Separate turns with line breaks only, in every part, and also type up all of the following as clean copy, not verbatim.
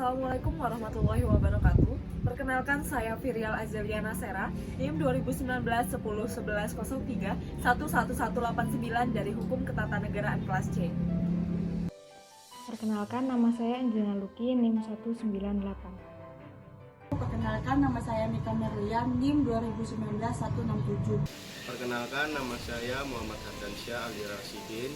Assalamualaikum warahmatullahi wabarakatuh. Perkenalkan, saya Virial Azeliana Sera, NIM 2019-10-11-03 11189 dari Hukum Ketatanegaraan kelas C.
Perkenalkan, nama saya Angelina Luki, NIM 198.
Perkenalkan, nama saya Mika Merlian, NIM 2019-167.
Perkenalkan, nama saya Muhammad Hardansyah Ali Rasidin,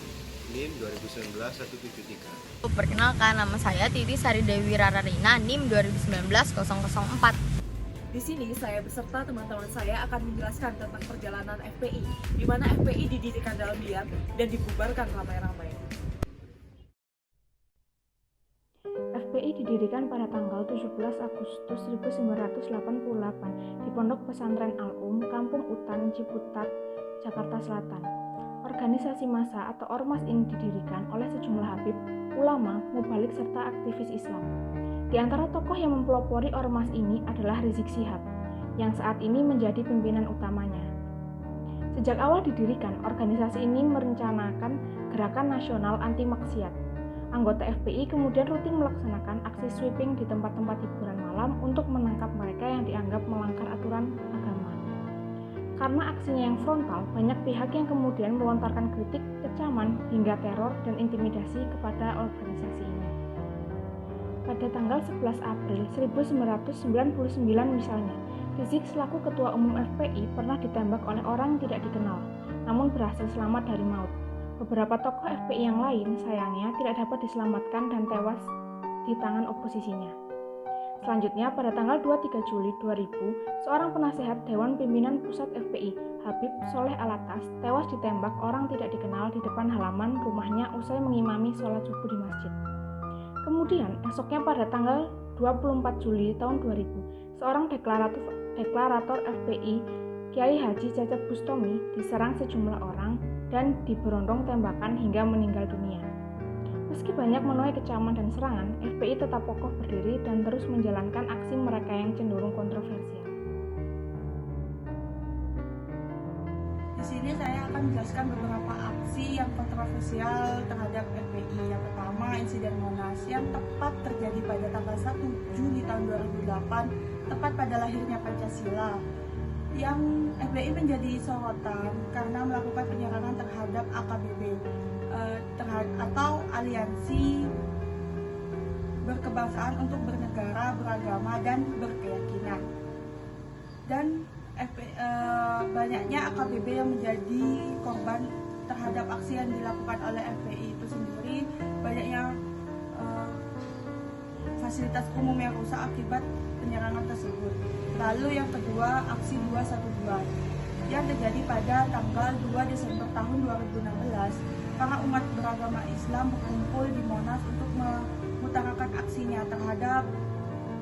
NIM 2019-173.
Perkenalkan, nama saya Titi Sari Dewi Rararina, NIM 2019-004.
Di sini saya beserta teman-teman saya akan menjelaskan tentang perjalanan FPI, di mana FPI didirikan dalam diam dan dibubarkan ramai-ramai.
FPI didirikan pada tanggal 17 Agustus 1988 di Pondok Pesantren Al-Um, Kampung Utan, Ciputat, Jakarta Selatan. Organisasi massa atau ormas ini didirikan oleh sejumlah habib, ulama, mubalik, serta aktivis Islam. Di antara tokoh yang mempelopori ormas ini adalah Rizik Syihab, yang saat ini menjadi pimpinan utamanya. Sejak awal didirikan, organisasi ini merencanakan gerakan nasional anti maksiat. Anggota FPI kemudian rutin melaksanakan aksi sweeping di tempat-tempat hiburan malam untuk menangkap mereka yang dianggap melanggar aturan agama. Karena aksinya yang frontal, banyak pihak yang kemudian melontarkan kritik, kecaman, hingga teror dan intimidasi kepada organisasi ini. Pada tanggal 11 April 1999 misalnya, Rizik selaku Ketua Umum FPI pernah ditembak oleh orang yang tidak dikenal, namun berhasil selamat dari maut. Beberapa tokoh FPI yang lain sayangnya tidak dapat diselamatkan dan tewas di tangan oposisinya. Selanjutnya, pada tanggal 23 Juli 2000, seorang penasehat Dewan Pimpinan Pusat FPI, Habib Soleh Alatas, tewas ditembak orang tidak dikenal di depan halaman rumahnya usai mengimami sholat subuh di masjid. Kemudian, esoknya pada tanggal 24 Juli tahun 2000, seorang deklarator FPI, Kiai Haji Cecep Bustomi, diserang sejumlah orang dan diberondong tembakan hingga meninggal dunia. Meski banyak menuai kecaman dan serangan, FPI tetap kokoh berdiri dan terus menjalankan aksi mereka yang cenderung kontroversial.
Di sini saya akan menjelaskan beberapa aksi yang kontroversial terhadap FPI. Yang pertama, insiden Monas yang tepat terjadi pada tanggal 1 Juli tahun 2008, tepat pada lahirnya Pancasila. Yang FPI menjadi sorotan karena melakukan penyerangan terhadap AKBB atau aliansi berkebangsaan untuk bernegara, beragama, dan berkeyakinan. Dan banyaknya AKBB yang menjadi korban terhadap aksi yang dilakukan oleh FPI itu sendiri, banyaknya fasilitas umum yang rusak akibat penyerangan tersebut. Lalu yang kedua, aksi 212 yang terjadi pada tanggal 2 Desember tahun 2016. Para umat beragama Islam berkumpul di Monas untuk mengutarakan aksinya terhadap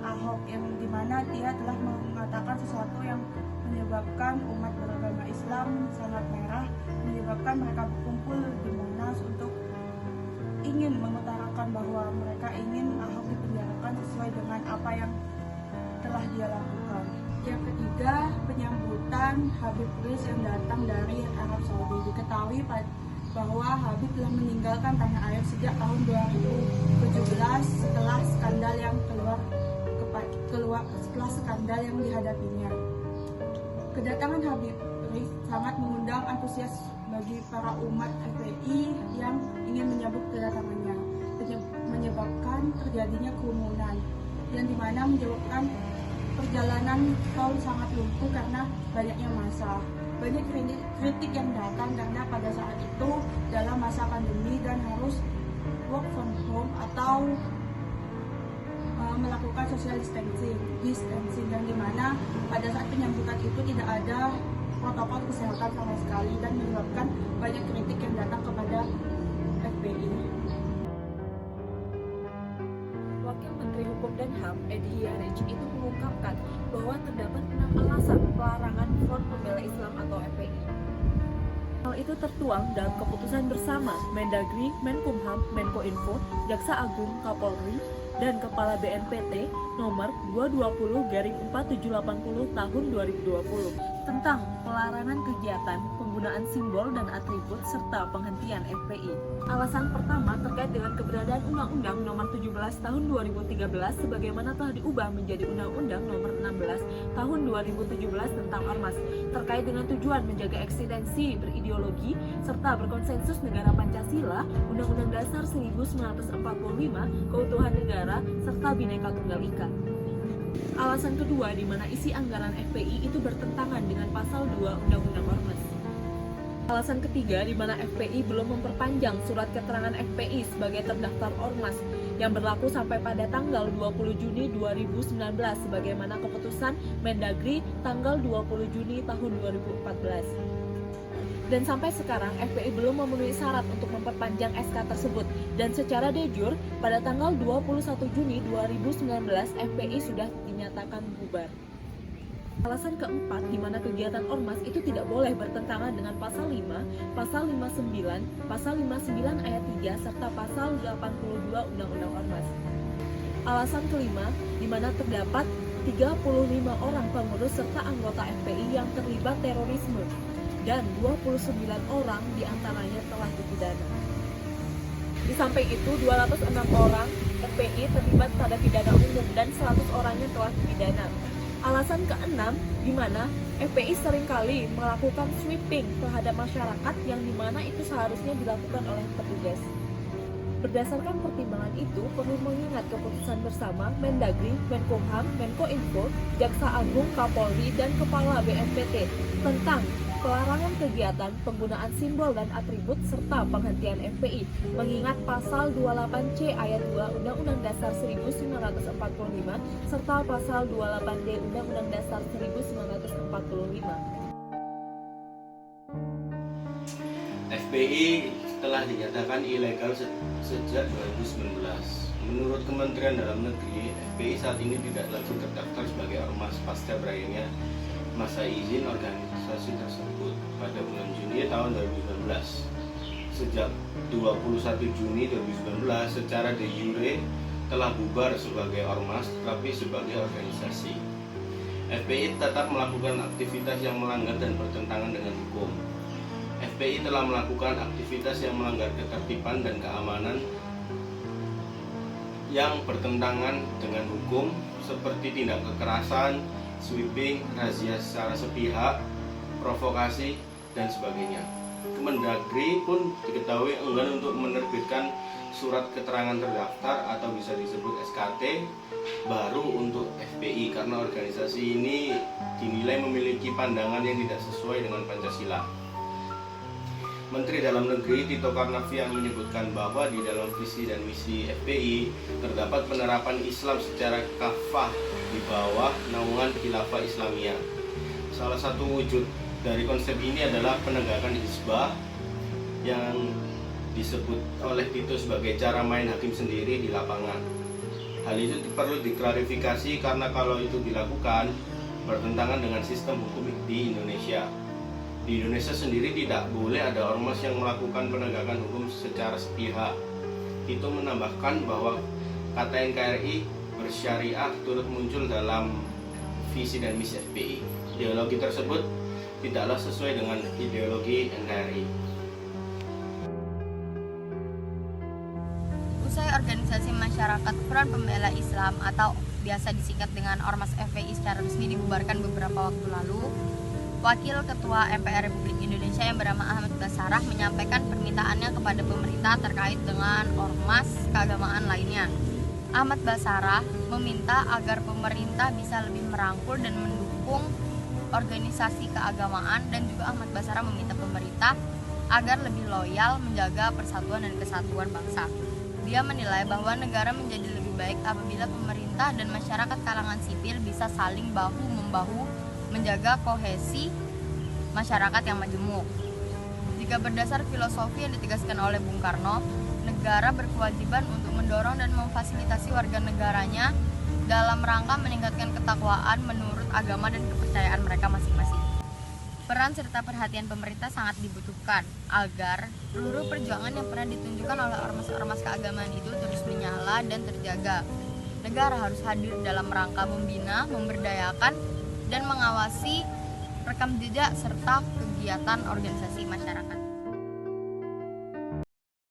Ahok, yang dimana dia telah mengatakan sesuatu yang menyebabkan umat beragama Islam sangat merah, menyebabkan mereka berkumpul di Monas untuk ingin mengutarakan bahwa mereka ingin Ahok dipenjarakan sesuai dengan apa yang telah dia lakukan. Yang ketiga, penyambutan Habib Rizik yang datang dari Arab Saudi. Diketahui bahwa Habib telah meninggalkan tanah air sejak tahun 2017 setelah skandal yang setelah skandal yang dihadapinya. Kedatangan Habib Rizik sangat mengundang antusias bagi para umat FPI yang ingin menyambut kedatangannya, menyebabkan terjadinya kerumunan yang dimana menyebabkan perjalanan tol sangat lumpuh karena banyaknya massa. Banyak kritik yang datang karena pada saat itu dalam masa pandemi dan harus work from home atau melakukan social distancing yang dimana pada saat penyambutan itu tidak ada protokol kesehatan sama sekali dan menyebabkan banyak kritik yang datang kepada FPI.
Wakil Menteri Hukum dan HAM, Edi Hiarij, itu mengungkapkan bahwa terdapat 6 alasan pelarangan Front Pembela Islam atau FPI. Hal itu tertuang dalam keputusan bersama Mendagri, Menkumham, Menkoinfo, Jaksa Agung, Kapolri, dan Kepala BNPT nomor 220/4780 tahun 2020 tentang pelarangan kegiatan penggunaan simbol dan atribut serta penghentian FPI. Alasan pertama terkait dengan keberadaan Undang-Undang Nomor 17 Tahun 2013 sebagaimana telah diubah menjadi Undang-Undang Nomor 16 Tahun 2017 tentang Ormas, terkait dengan tujuan menjaga eksistensi berideologi serta berkonsensus negara Pancasila, Undang-Undang Dasar 1945, keutuhan negara serta Bhinneka Tunggal Ika. Alasan kedua di mana isi anggaran FPI itu bertentangan dengan pasal 2 Undang-Undang Ormas. Alasan ketiga di mana FPI belum memperpanjang surat keterangan FPI sebagai terdaftar Ormas yang berlaku sampai pada tanggal 20 Juni 2019 sebagaimana keputusan Mendagri tanggal 20 Juni tahun 2014. Dan sampai sekarang FPI belum memenuhi syarat untuk memperpanjang SK tersebut dan secara de jure pada tanggal 21 Juni 2019 FPI sudah dinyatakan bubar. Alasan keempat di mana kegiatan ormas itu tidak boleh bertentangan dengan pasal 5, pasal 59, pasal 59 ayat 3 serta pasal 82 Undang-Undang Ormas. Alasan kelima di mana terdapat 35 orang pengurus serta anggota FPI yang terlibat terorisme dan 29 orang diantaranya telah dipidana. Di samping itu, 206 orang FPI terlibat pada pidana umum dan 100 orangnya telah dipidana. Alasan keenam, di mana FPI seringkali melakukan sweeping terhadap masyarakat yang dimana itu seharusnya dilakukan oleh petugas. Berdasarkan pertimbangan itu, perlu mengingat keputusan bersama Mendagri, Menkumham, Menkominfo, Jaksa Agung, Kapolri, dan Kepala BNPT tentang pelarangan kegiatan penggunaan simbol dan atribut serta penghentian FPI mengingat pasal 28C ayat 2 Undang-Undang Dasar 1945 serta pasal 28D Undang-Undang Dasar 1945.
FPI telah dinyatakan ilegal sejak 2019. Menurut Kementerian Dalam Negeri, FPI saat ini tidak lagi terdaftar sebagai ormas pasca berakhirnya masa izin organisasi tersebut pada bulan Juni tahun 2019. Sejak 21 Juni 2019 secara de jure telah bubar sebagai ormas tetapi sebagai organisasi. FPI tetap melakukan aktivitas yang melanggar dan bertentangan dengan hukum. FPI telah melakukan aktivitas yang melanggar ketertiban dan keamanan yang bertentangan dengan hukum seperti tindak kekerasan, sweeping, razia secara sepihak, provokasi, dan sebagainya. Kemendagri pun diketahui enggan untuk menerbitkan surat keterangan terdaftar atau bisa disebut SKT baru untuk FPI karena organisasi ini dinilai memiliki pandangan yang tidak sesuai dengan Pancasila. Menteri Dalam Negeri Tito Karnavian menyebutkan bahwa di dalam visi dan misi FPI terdapat penerapan Islam secara kafah di bawah naungan Khilafah Islamiyah. Salah satu wujud dari konsep ini adalah penegakan hizbah yang disebut oleh Tito sebagai cara main hakim sendiri di lapangan. Hal itu perlu diklarifikasi karena kalau itu dilakukan bertentangan dengan sistem hukum di Indonesia. Di Indonesia sendiri tidak boleh ada ormas yang melakukan penegakan hukum secara sepihak. Tito menambahkan bahwa kata NKRI bersyariah turut muncul dalam visi dan misi FPI. Ideologi tersebut tidaklah sesuai dengan ideologi NKRI.
Usai organisasi masyarakat Front Pembela Islam atau biasa disingkat dengan Ormas FPI secara resmi dibubarkan beberapa waktu lalu, Wakil Ketua MPR Republik Indonesia yang bernama Ahmad Basarah menyampaikan permintaannya kepada pemerintah terkait dengan ormas keagamaan lainnya. Ahmad Basarah meminta agar pemerintah bisa lebih merangkul dan mendukung organisasi keagamaan, dan juga Ahmad Basarah meminta pemerintah agar lebih loyal menjaga persatuan dan kesatuan bangsa. Dia menilai bahwa negara menjadi lebih baik apabila pemerintah dan masyarakat kalangan sipil bisa saling bahu-membahu menjaga kohesi masyarakat yang majemuk. Jika berdasar filosofi yang ditegaskan oleh Bung Karno, negara berkewajiban untuk mendorong dan memfasilitasi warga negaranya dalam rangka meningkatkan ketakwaan menurut agama dan kepercayaan mereka masing-masing. Peran serta perhatian pemerintah sangat dibutuhkan agar seluruh perjuangan yang pernah ditunjukkan oleh ormas-ormas keagamaan itu terus menyala dan terjaga. Negara harus hadir dalam rangka membina, memberdayakan, dan mengawasi rekam jejak serta kegiatan kegiatan organisasi masyarakat.